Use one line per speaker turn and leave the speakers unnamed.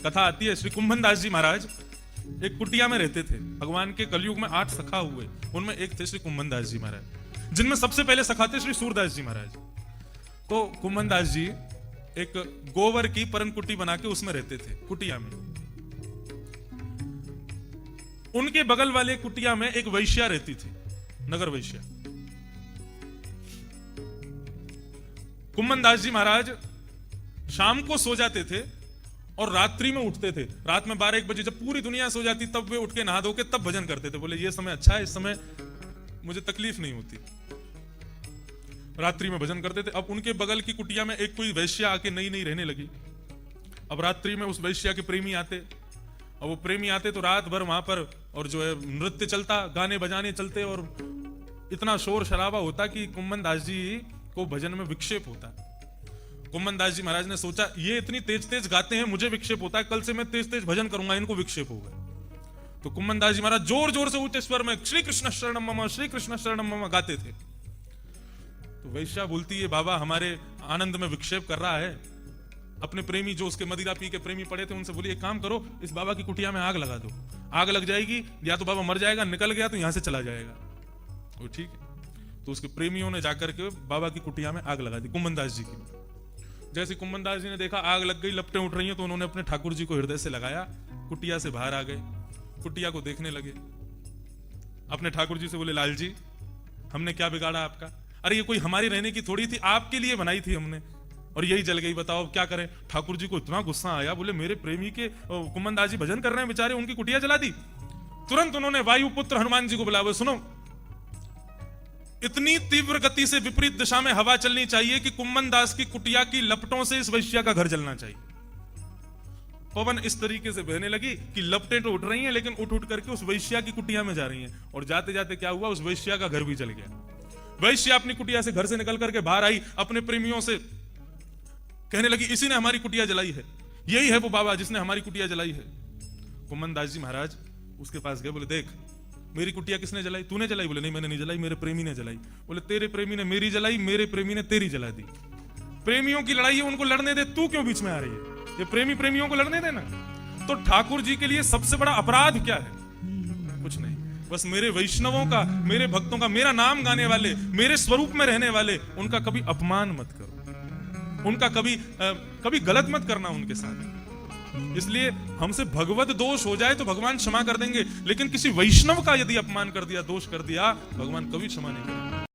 कथा आती है, श्री कुंभन दास जी महाराज एक कुटिया में रहते थे। भगवान के कलयुग में 8 सखा हुए, उनमें एक थे श्री कुंभन दास जी महाराज, जिनमें सबसे पहले सखा थे श्री सूरदास जी महाराज। तो कुंभन दास जी एक गोबर की परन कुटी बना के उसमें रहते थे कुटिया में। उनके बगल वाले कुटिया में एक वैश्या रहती थी, नगर वैश्या। कुंभन दास जी महाराज शाम को सो जाते थे और रात्रि में उठते थे। रात में 12-1 बजे जब पूरी दुनिया सो जाती तब वे उठ के नहा धो के तब भजन करते थे। बोले ये समय अच्छा है, इस समय मुझे तकलीफ नहीं होती। रात्रि में भजन करते थे। अब उनके बगल की कुटिया में एक कोई वैश्या आके नई नई रहने लगी। अब रात्रि में उस वैश्या के प्रेमी आते, और वो प्रेमी आते तो रात भर वहां पर और जो है नृत्य चलता, गाने बजाने चलते, और इतना शोर शराबा होता कि कुंभन दास जी को भजन में विक्षेप होता। कुंभन दास जी महाराज ने सोचा ये इतनी तेज तेज गाते हैं, मुझे विक्षेप होता है, कल से मैं तेज तेज भजन करूंगा, इनको विक्षेप होगा। तो कुंभन दास जी महाराज जोर जोर से उच्च स्वर में श्री कृष्ण शरणम मम, श्री कृष्ण शरणम मम गाते थे। तो वैश्या बोलती है बाबा हमारे आनंद में विक्षेप कर रहा है। अपने प्रेमी जो उसके मदिरा पी के प्रेमी पड़े थे उनसे बोली एक काम करो, इस बाबा की कुटिया में आग लगा दो, आग लग जाएगी, या तो बाबा मर जाएगा, निकल गया तो यहां से चला जाएगा। वो ठीक है। तो उसके प्रेमियों ने जाकर के बाबा की कुटिया में आग लगा दी कुंभन दास जी की। जैसे कुंभन दास जी ने देखा आग लग गई, लपटें उठ रही हैं, तो उन्होंने अपने ठाकुर जी को हृदय से लगाया, कुटिया से बाहर आ गए, कुटिया को देखने लगे। अपने ठाकुर जी से बोले लाल जी हमने क्या बिगाड़ा आपका? अरे ये कोई हमारी रहने की थोड़ी थी, आपके लिए बनाई थी हमने, और यही जल गई, बताओ अब क्या करें? ठाकुर जी को इतना गुस्सा आया, बोले मेरे प्रेमी के कुंभन दास जी भजन कर रहे हैं बेचारे, उनकी कुटिया जला दी। तुरंत उन्होंने वायुपुत्र हनुमान जी को बुलाया, सुनो इतनी तीव्र गति से विपरीत दिशा में हवा चलनी चाहिए कि कुंभन दास की कुटिया की लपटों से इस वैश्या का घर जलना चाहिए। पवन इस तरीके से बहने लगी कि लपटें तो उठ रही हैं लेकिन उठ उठ करके उस वैश्या की कुटिया में जा रही हैं, और जाते जाते क्या हुआ, उस वैश्या का घर भी जल गया। वैश्या अपनी कुटिया से घर से निकल करके बाहर आई, अपने प्रेमियों से कहने लगी इसी ने हमारी कुटिया जलाई है, यही है वो बाबा जिसने हमारी कुटिया जलाई है। कुंभन दास जी महाराज उसके पास गए, बोले देख मेरी कुटिया किसने जलाई? तूने जलाई? बोले नहीं मैंने नहीं जलाई, मेरे प्रेमी ने जलाई। बोले तेरे प्रेमी ने मेरी जलाई, मेरे प्रेमी ने तेरी जला दी। प्रेमियों की लड़ाई है, उनको लड़ने दे, तू क्यों बीच में आ रही है? ये प्रेमी प्रेमियों को लड़ने देना। तो ठाकुर जी के लिए सबसे बड़ा अपराध क्या है? कुछ नहीं, बस मेरे वैष्णवों का, मेरे भक्तों का, मेरा नाम गाने वाले, मेरे स्वरूप में रहने वाले, उनका कभी अपमान मत करो, उनका कभी गलत मत करना उनके साथ। इसलिए हमसे भगवत दोष हो जाए तो भगवान क्षमा कर देंगे, लेकिन किसी वैष्णव का यदि अपमान कर दिया, दोष कर दिया, भगवान कभी क्षमा नहीं करेंगे।